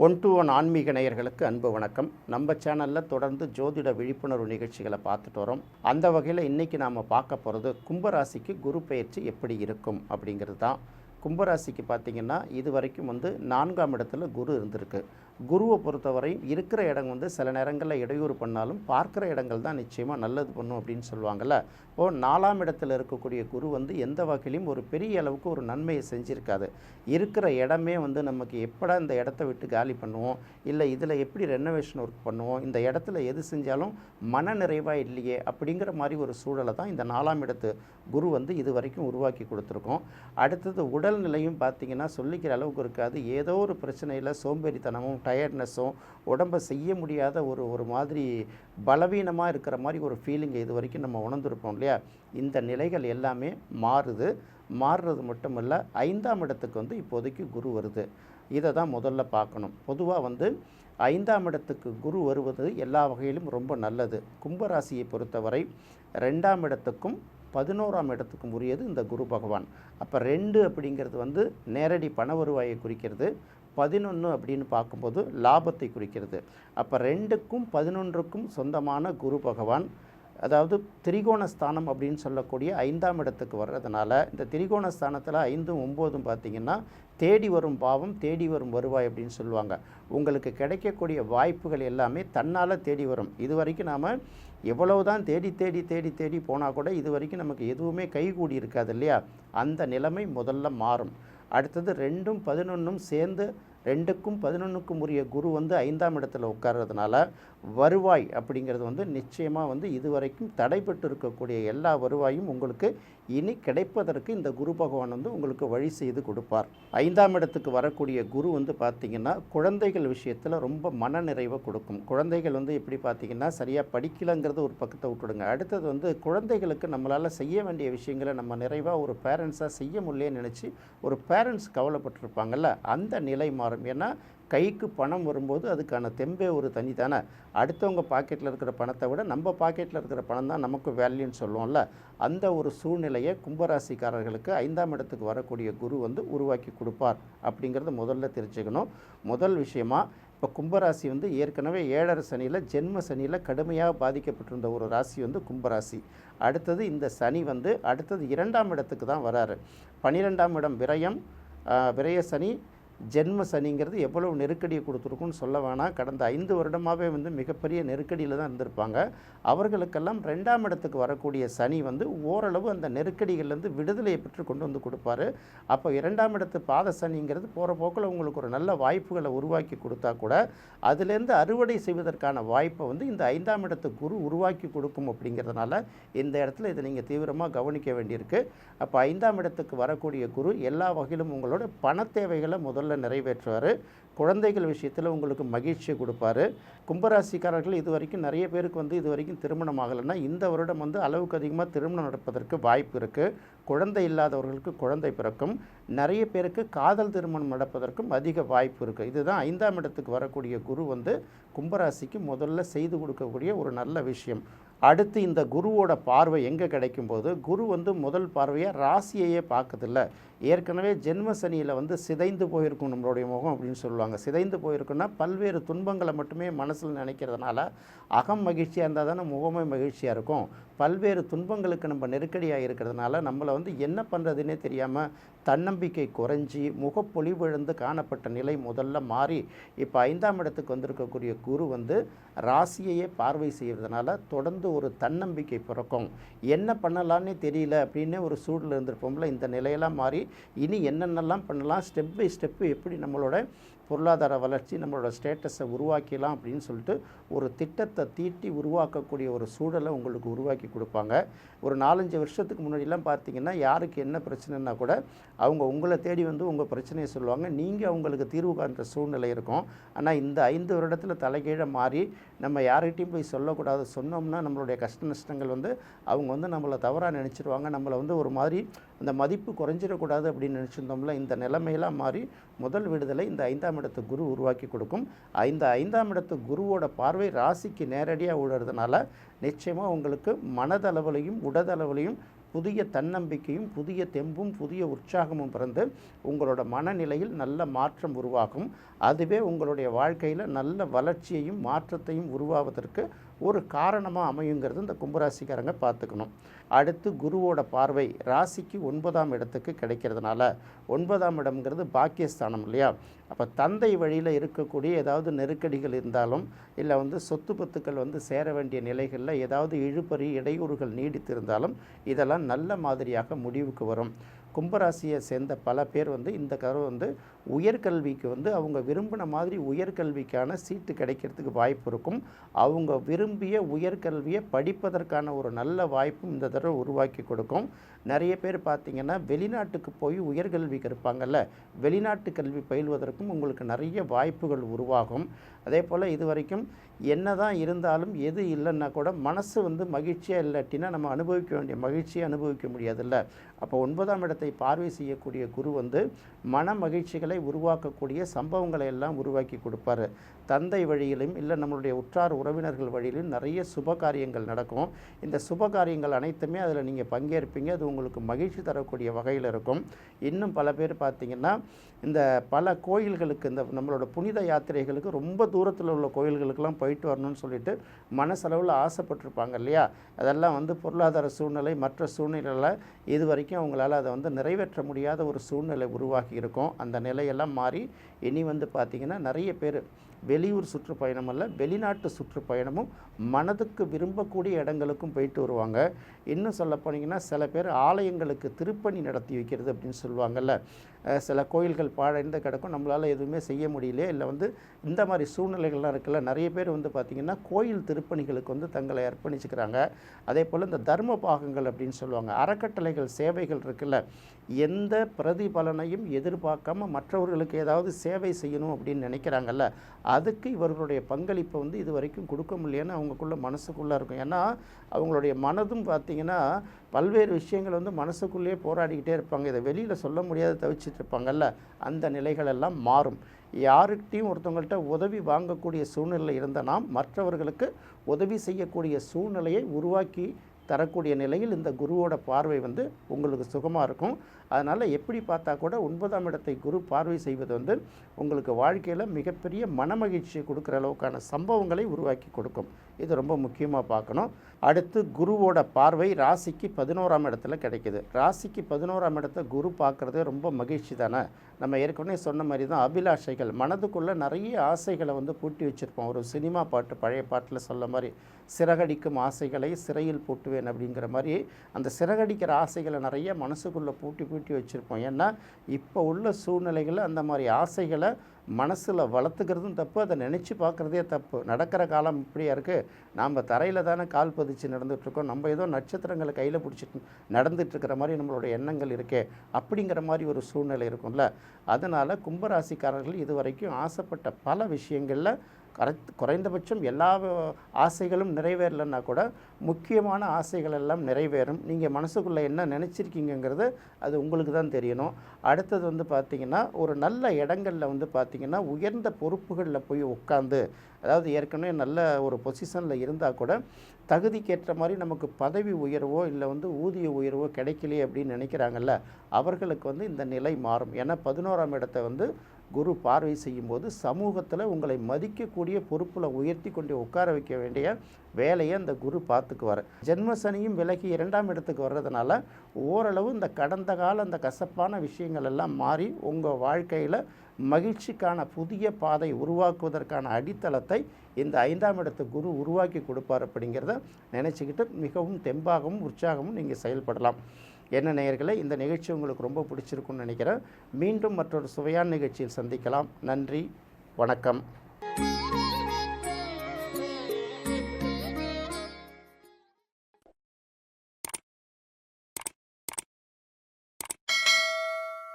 One to one ஆன்மீக நேயர்களுக்கு அன்பு வணக்கம். நம்ம சேனலில் தொடர்ந்து ஜோதிட விழிப்புணர்வு நிகழ்ச்சிகளை பார்த்துட்டு வரோம். அந்த வகையில் இன்றைக்கி நாம் பார்க்க போகிறது கும்பராசிக்கு குரு பெயர்ச்சி எப்படி இருக்கும் அப்படிங்கிறது தான். கும்பராசிக்கு பார்த்திங்கன்னா இது வரைக்கும் 4ஆம் இடத்துல குரு இருந்திருக்கு. குருவை பொறுத்தவரை இருக்கிற இடம் சில நேரங்களில் இடையூறு பண்ணாலும் பார்க்குற இடங்கள் தான் நிச்சயமாக நல்லது பண்ணும் அப்படின்னு சொல்லுவாங்கள்ல. இப்போது 4ஆம் இடத்துல இருக்கக்கூடிய குரு எந்த வகையிலையும் ஒரு பெரிய அளவுக்கு ஒரு நன்மையை செஞ்சுருக்காது. இருக்கிற இடமே நமக்கு எப்படா இந்த இடத்த விட்டு காலி பண்ணுவோம், இல்லை இதில் எப்படி ரெனோவேஷன் ஒர்க் பண்ணுவோம், இந்த இடத்துல எது செஞ்சாலும் மன நிறைவாக இல்லையே அப்படிங்கிற மாதிரி ஒரு சூழலை தான் இந்த 4ஆம் இடத்து குரு இது வரைக்கும் உருவாக்கி கொடுத்துருக்கோம். அடுத்தது உடல்நிலையும் பார்த்திங்கன்னா சொல்லிக்கிற அளவுக்கு இருக்காது. ஏதோ ஒரு பிரச்சனையில் சோம்பேறித்தனமும் டயர்ட்னஸும் உடம்பை செய்ய முடியாத ஒரு மாதிரி பலவீனமாக இருக்கிற மாதிரி ஒரு ஃபீலிங்கை இது வரைக்கும் நம்ம உணர்ந்துருப்போம் இல்லையா. இந்த நிலைகள் எல்லாமே மாறுறது மட்டும் இல்லை, 5ஆம் இடத்துக்கு இப்போதைக்கு குரு வருது. இதை தான் முதல்ல பார்க்கணும். பொதுவாக 5ஆம் இடத்துக்கு குரு வருவது எல்லா வகையிலும் ரொம்ப நல்லது. கும்பராசியை பொறுத்தவரை 2ஆம் இடத்துக்கும் 11ஆம் இடத்துக்கும் உரியது இந்த குரு பகவான். அப்போ 2 அப்படிங்கிறது நேரடி பண வருவாயை குறிக்கிறது. 11 அப்படின்னு பார்க்கும்போது லாபத்தை குறிக்கிறது. அப்போ 2க்கும் 11க்கும் சொந்தமான குரு பகவான், அதாவது திரிகோணஸ்தானம் அப்படின்னு சொல்லக்கூடிய 5ஆம் இடத்துக்கு வர்றதுனால இந்த திரிகோணஸ்தானத்தில் 5ம் 9ம் பார்த்திங்கன்னா தேடி வரும் பாவம் தேடி வரும் வருவாய் அப்படின்னு சொல்லுவாங்க. உங்களுக்கு கிடைக்கக்கூடிய வாய்ப்புகள் எல்லாமே தன்னால் தேடி வரும். இது வரைக்கும் நாம் எவ்வளவு தான் தேடி தேடி தேடி தேடி போனால் கூட இது வரைக்கும் நமக்கு எதுவுமே கைகூடி இருக்காது இல்லையா. அந்த நிலைமை முதல்ல மாறும். அடுத்தது 2ம் 11ம் சேர்ந்து 2க்கும் 11க்கும் உரிய குரு 5ஆம் இடத்துல உட்கார்றதுனால வருவாய் அப்படிங்கிறது நிச்சயமாக இது வரைக்கும் தடைப்பட்டு இருக்கக்கூடிய எல்லா வருவாயும் உங்களுக்கு இனி கிடைப்பதற்கு இந்த குரு பகவான் உங்களுக்கு வழி செய்து கொடுப்பார். 5ஆம் இடத்துக்கு வரக்கூடிய குரு பார்த்திங்கன்னா குழந்தைகள் விஷயத்தில் ரொம்ப மன நிறைவை கொடுக்கும். குழந்தைகள் எப்படி பார்த்திங்கன்னா சரியாக படிக்கலைங்கிறது ஒரு பக்கத்தை விட்டுடுங்க. அடுத்தது குழந்தைகளுக்கு நம்மளால் செய்ய வேண்டிய விஷயங்களை நம்ம நிறைவாக ஒரு பேரண்ட்ஸாக செய்ய முடியலன்னு நினச்சி ஒரு பேரண்ட்ஸ் கவலைப்பட்டிருப்பாங்கள்ல, அந்த நிலை மாறும். ஏன்னா கைக்கு பணம் வரும்போது அதுக்கான தெம்பே ஒரு தனி தானே. அடுத்தவங்க பாக்கெட்டில் இருக்கிற பணத்தை விட நம்ம பாக்கெட்டில் இருக்கிற பணம் தான் நமக்கு வேல்யூன்னு சொல்லுவோம்ல. அந்த ஒரு சூழ்நிலையை கும்பராசிக்காரர்களுக்கு 5ஆம் இடத்துக்கு வரக்கூடிய குரு உருவாக்கி கொடுப்பார் அப்படிங்கிறது முதல்ல தெரிஞ்சுக்கணும். முதல் விஷயமா இப்போ கும்பராசி ஏற்கனவே 7.5 சனியில் ஜென்ம சனியில் கடுமையாக பாதிக்கப்பட்டிருந்த ஒரு ராசி கும்பராசி. அடுத்தது இந்த சனி அடுத்தது 2ஆம் இடத்துக்கு தான் வராரு. 12ஆம் இடம் விரய சனி, ஜென்ம சனிங்கிறது எவ்வளவு நெருக்கடியை கொடுத்துருக்குன்னு சொல்ல வேணாம். கடந்த 5 வருடமாகவே மிகப்பெரிய நெருக்கடியில் தான் இருந்திருப்பாங்க. அவர்களுக்கெல்லாம் 2ஆம் இடத்துக்கு வரக்கூடிய சனி ஓரளவு அந்த நெருக்கடிகள்லேருந்து விடுதலையை பெற்று கொண்டு கொடுப்பாரு. அப்போ 2ஆம் இடத்து பாத சனிங்கிறது போகிற போக்கில் உங்களுக்கு ஒரு நல்ல வாய்ப்புகளை உருவாக்கி கொடுத்தா கூட அதுலேருந்து அறுவடை செய்வதற்கான வாய்ப்பை இந்த 5ஆம் இடத்து குரு உருவாக்கி கொடுக்கும். அப்படிங்கிறதுனால இந்த இடத்துல இதை நீங்கள் தீவிரமாக கவனிக்க வேண்டியிருக்கு. அப்போ 5ஆம் இடத்துக்கு வரக்கூடிய குரு எல்லா வகையிலும் உங்களோட பண தேவைகளை முதல்ல நிறைவேற்றுவார். குழந்தைகள் விஷயத்தில் உங்களுக்கு மகிழ்ச்சியை கொடுப்பாரு. கும்பராசிக்காரர்கள் இது வரைக்கும் நிறைய பேருக்கு இது வரைக்கும் திருமணம் ஆகலைன்னா இந்த வருடம் அளவுக்கு அதிகமாக திருமணம் நடப்பதற்கு வாய்ப்பு இருக்குது. குழந்தை இல்லாதவர்களுக்கு குழந்தை பிறக்கும். நிறைய பேருக்கு காதல் திருமணம் நடப்பதற்கும் அதிக வாய்ப்பு இருக்குது. இதுதான் 5ஆம் இடத்துக்கு வரக்கூடிய குரு கும்பராசிக்கு முதல்ல செய்து கொடுக்கக்கூடிய ஒரு நல்ல விஷயம். அடுத்து இந்த குருவோட பார்வை எங்கே கிடைக்கும்போது குரு முதல் பார்வையாக ராசியையே பார்க்குதில்ல. ஏற்கனவே ஜென்ம சனியில் சிதைந்து போயிருக்கும் நம்மளுடைய முகம் அப்படின்னு சொல்லுவாங்க. சிதைந்து போயிருக்குன்னா பல்வேறு துன்பங்களை மட்டுமே மனசில் நினைக்கிறதுனால அகம் மகிழ்ச்சியாக இருந்தால் தானே முகமே மகிழ்ச்சியாக இருக்கும். பல்வேறு துன்பங்களுக்கு நம்ம நெருக்கடியாக இருக்கிறதுனால நம்மளை என்ன பண்ணுறதுன்னே தெரியாமல் தன்னம்பிக்கை குறைஞ்சி முகப்பொலிவிழந்து காணப்பட்ட நிலை முதல்ல மாறி இப்போ 5ஆம் இடத்துக்கு வந்திருக்கக்கூடிய குரு ராசியையே பார்வை செய்கிறதுனால தொடர்ந்து ஒரு தன்னம்பிக்கை பிறக்கும். என்ன பண்ணலான்னே தெரியல அப்படின்னு ஒரு சூழல் இருந்திருப்போம்ல, இந்த நிலையெல்லாம் மாறி இனி என்னென்னலாம் பண்ணலாம், ஸ்டெப் பை ஸ்டெப்பு எப்படி நம்மளோட பொருளாதார வளர்ச்சி நம்மளோட ஸ்டேட்டஸை உருவாக்கலாம் அப்படின்னு சொல்லிட்டு ஒரு திட்டத்தை தீட்டி உருவாக்கக்கூடிய ஒரு சூழலை உங்களுக்கு உருவாக்கி கொடுப்பாங்க. ஒரு 4-5 வருஷத்துக்கு முன்னாடிலாம் பார்த்திங்கன்னா யாருக்கு என்ன பிரச்சனைனா கூட அவங்க உங்களை தேடி உங்கள் பிரச்சனையை சொல்லுவாங்க. நீங்கள் அவங்களுக்கு தீர்வு காண்ற சூழ்நிலை இருக்கும். ஆனால் இந்த 5 வருடத்தில் தலைகீழ மாறி நம்ம யார்கிட்டையும் போய் சொல்லக்கூடாது. சொன்னோம்னா நம்மளுடைய கஷ்ட நஷ்டங்கள் அவங்க நம்மளை தவறாக நினச்சிருவாங்க. நம்மளை ஒரு மாதிரி அந்த மதிப்பு குறைஞ்சிடக்கூடாது அப்படின்னு நினச்சிருந்தோம்ல. இந்த நிலைமையெல்லாம் மாறி முதல் விடுதலை இந்த 5ஆம் இடத்து குரு உருவாக்கி கொடுக்கும். 5ஆம் இடத்து குருவோட பார்வை ராசிக்கு நேரடியாக விடுறதுனால நிச்சயமாக உங்களுக்கு மனதளவிலையும் உடலளவிலையும் புதிய தன்னம்பிக்கையும் புதிய தெம்பும் புதிய உற்சாகமும் பிறந்து உங்களோட மனநிலையில் நல்ல மாற்றம் உருவாகும். அதுவே உங்களுடைய வாழ்க்கையில் நல்ல வளர்ச்சியையும் மாற்றத்தையும் உருவாவதற்கு ஒரு காரணமாக அமையுங்கிறது இந்த கும்பராசிக்காரங்க பார்த்துக்கணும். அடுத்து குருவோட பார்வை ராசிக்கு 9ஆம் இடத்துக்கு கிடைக்கிறதுனால, 9ஆம் இடம்ங்கிறது பாக்கியஸ்தானம் இல்லையா? அப்போ தந்தை வழியில் இருக்கக்கூடிய ஏதாவது நெருக்கடிகள் இருந்தாலும், இல்லை சொத்து பத்துக்கள் சேர வேண்டிய நிலைகளில் ஏதாவது இழுபறி இடையூறுகள் நீடித்திருந்தாலும் இதெல்லாம் நல்ல மாதிரியாக முடிவுக்கு வரும். கும்பராசியை சேர்ந்த பல பேர் இந்த கரு உயர்கல்விக்கு அவங்க விரும்பின மாதிரி உயர்கல்விக்கான சீட்டு கிடைக்கிறதுக்கு வாய்ப்பு இருக்கும். அவங்க விரும்பிய உயர்கல்வியை படிப்பதற்கான ஒரு நல்ல வாய்ப்பும் இந்த தடவை உருவாக்கி கொடுக்கும். நிறைய பேர் பார்த்திங்கன்னா வெளிநாட்டுக்கு போய் உயர்கல்விக்கு இருப்பாங்கல்ல, வெளிநாட்டு கல்வி பயில்வதற்கும் உங்களுக்கு நிறைய வாய்ப்புகள் உருவாகும். அதே போல் இது வரைக்கும் என்ன தான் இருந்தாலும் எது இல்லைன்னா கூட மனசு மகிழ்ச்சியாக இல்லாட்டினா நம்ம அனுபவிக்க வேண்டிய மகிழ்ச்சியை அனுபவிக்க முடியாதுல்ல. அப்போ 9ஆம் இடத்தை பார்வை செய்யக்கூடிய குரு மன மகிழ்ச்சிகளை உருவாக்கக்கூடிய சம்பவங்களை எல்லாம் உருவாக்கி கொடுப்பார். தந்தை வழியிலும் இல்லை நம்மளுடைய உற்றார் உறவினர்கள் வழியிலும் நிறைய சுப காரியங்கள் நடக்கும். இந்த சுப காரியங்கள் அனைத்துமே அதில் நீங்கள் பங்கேற்பீங்க. அது உங்களுக்கு மகிழ்ச்சி தரக்கூடிய வகையில் இருக்கும். இன்னும் பல பேர் பார்த்திங்கன்னா இந்த பல கோயில்களுக்கு நம்மளோட புனித யாத்திரைகளுக்கு ரொம்ப தூரத்தில் உள்ள கோயில்களுக்கெல்லாம் போயிட்டு வரணும்னு சொல்லிட்டு மனசளவில் ஆசைப்பட்டிருப்பாங்க இல்லையா? அதெல்லாம் பொருளாதார சூழ்நிலை மற்ற சூழ்நிலையில் இது வரைக்கும் அவங்களால அதை நிறைவேற்ற முடியாத ஒரு சூழ்நிலை உருவாகி இருக்கும். அந்த நிலையெல்லாம் மாறி இனி பார்த்திங்கன்னா நிறைய பேர் வெளியூர் சுற்றுப்பயணம் அல்ல, வெளிநாட்டு சுற்றுப்பயணமும் மனதுக்கு விரும்பக்கூடிய இடங்களுக்கும் போயிட்டு வருவாங்க. இன்னும் சொல்ல போனீங்கன்னா சில பேர் ஆலயங்களுக்கு திருப்பணி நடத்தி வைக்கிறது அப்படின்னு சொல்லுவாங்கள்ல. சில கோயில்கள் பாழடைந்து கிடக்கும், நம்மளால் எதுவுமே செய்ய முடியல, இல்லை இந்த மாதிரி சூழ்நிலைகள்லாம் இருக்குல்ல. நிறைய பேர் பார்த்திங்கன்னா கோயில் திருப்பணிகளுக்கு தங்களை அர்ப்பணிச்சுக்கிறாங்க. அதே போல் இந்த தர்ம பாகங்கள் அப்படின்னு சொல்லுவாங்க, அறக்கட்டளைகள் சேவைகள் இருக்குல்ல, எந்த பிரதிபலனையும் எதிர்பார்க்காம மற்றவர்களுக்கு ஏதாவது சேவை செய்யணும் அப்படின்னு நினைக்கிறாங்கல்ல, அதுக்கு இவர்களுடைய பங்களிப்பை இது வரைக்கும் கொடுக்க முடியலன்னு அவங்களுக்குள்ள மனசுக்குள்ளே இருக்கும். ஏன்னா அவங்களுடைய மனதும் பார்த்திங்கன்னா பல்வேறு விஷயங்கள் மனசுக்குள்ளேயே போராடிக்கிட்டே இருப்பாங்க. இதை வெளியில் சொல்ல முடியாத தவிச்சிட்டு இருப்பாங்கல்ல, அந்த நிலைகளெல்லாம் மாறும். யாருக்கிட்டையும் ஒருத்தவங்கள்ட்ட உதவி வாங்கக்கூடிய சூழ்நிலை இருந்த நாம் மற்றவர்களுக்கு உதவி செய்யக்கூடிய சூழ்நிலையை உருவாக்கி தரக்கூடிய நிலையில் இந்த குருவோட பார்வை உங்களுக்கு சுகமாக இருக்கும். அதனால் எப்படி பார்த்தா கூட 9ஆம் இடத்தை குரு பார்வை செய்வது உங்களுக்கு வாழ்க்கையில் மிகப்பெரிய மனமகிழ்ச்சியை கொடுக்குற அளவுக்கான சம்பவங்களை உருவாக்கி கொடுக்கும். இது ரொம்ப முக்கியமாக பார்க்கணும். அடுத்து குருவோட பார்வை ராசிக்கு 11ஆம் இடத்துல கிடைக்கிது. ராசிக்கு 11ஆம் இடத்தை குரு பார்க்குறதே ரொம்ப மகிழ்ச்சி தானே. நம்ம ஏற்கனவே சொன்ன மாதிரி தான் அபிலாஷைகள், மனதுக்குள்ளே நிறைய ஆசைகளை பூட்டி வச்சுருப்போம். ஒரு சினிமா பாட்டு, பழைய பாட்டில் சொல்ல மாதிரி சிறகடிக்கும் ஆசைகளை சிறையில் பூட்டுவேன் அப்படிங்கிற மாதிரி அந்த சிறகடிக்கிற ஆசைகளை நிறைய மனசுக்குள்ளே பூட்டி வச்சுருப்போம். ஏன்னா இப்போ உள்ள சூழ்நிலைகளில் அந்த மாதிரி ஆசைகளை மனசில் வளர்த்துக்கிறதும் தப்பு, அதை நினச்சி பார்க்குறதே தப்பு. நடக்கிற காலம் இப்படியா இருக்குது, நாம் தரையில் தானே கால் பதிச்சு நடந்துகிட்ருக்கோம், நம்ம ஏதோ நட்சத்திரங்களை கையில் பிடிச்சிட்டு நடந்துகிட்ருக்கிற மாதிரி நம்மளோட எண்ணங்கள் இருக்கே அப்படிங்கிற மாதிரி ஒரு சூழ்நிலை இருக்கும்ல. அதனால் கும்பராசிக்காரர்கள் இது வரைக்கும் ஆசைப்பட்ட பல விஷயங்களில் குறைந்தபட்சம் எல்லா ஆசைகளும் நிறைவேறலைன்னா கூட முக்கியமான ஆசைகள் எல்லாம் நிறைவேறும். நீங்கள் மனசுக்குள்ளே என்ன நினச்சிருக்கீங்கிறது அது உங்களுக்கு தான் தெரியணும். அடுத்தது பார்த்திங்கன்னா ஒரு நல்ல இடங்களில் பார்த்திங்கன்னா உயர்ந்த பொறுப்புகளில் போய் உட்காந்து, அதாவது ஏற்கனவே நல்ல ஒரு பொசிஷனில் இருந்தால் கூட தகுதிக்கேற்ற மாதிரி நமக்கு பதவி உயர்வோ இல்லை ஊதிய உயர்வோ கிடைக்கலையே அப்படின்னு நினைக்கிறாங்கல்ல, அவர்களுக்கு இந்த நிலை மாறும். ஏன்னா 11ஆம் இடத்தை குரு பார்வை செய்யும்போது சமூகத்தில் உங்களை மதிக்கக்கூடிய பொறுப்பில் உயர்த்தி கொண்டு உட்கார வைக்க வேண்டிய வேலையை அந்த குரு பார்த்துக்குவார். ஜென்மசனியும் விலகி 2ஆம் இடத்துக்கு வர்றதுனால ஓரளவு இந்த கடந்த கால அந்த கசப்பான விஷயங்கள் எல்லாம் மாறி உங்கள் வாழ்க்கையில் மகிழ்ச்சிக்கான புதிய பாதை உருவாக்குவதற்கான அடித்தளத்தை இந்த 5ஆம் இடத்து குரு உருவாக்கி கொடுப்பார். அப்படிங்கிறத நினச்சிக்கிட்டு மிகவும் தெம்பாகவும் உற்சாகமும் நீங்கள் செயல்படலாம். என்ன நேயர்களே, இந்த நிகழ்ச்சி உங்களுக்கு ரொம்ப பிடிச்சிருக்குன்னு நினைக்கிறேன். மீண்டும் மற்றொரு சுவையான நிகழ்ச்சியில் சந்திக்கலாம். நன்றி, வணக்கம்.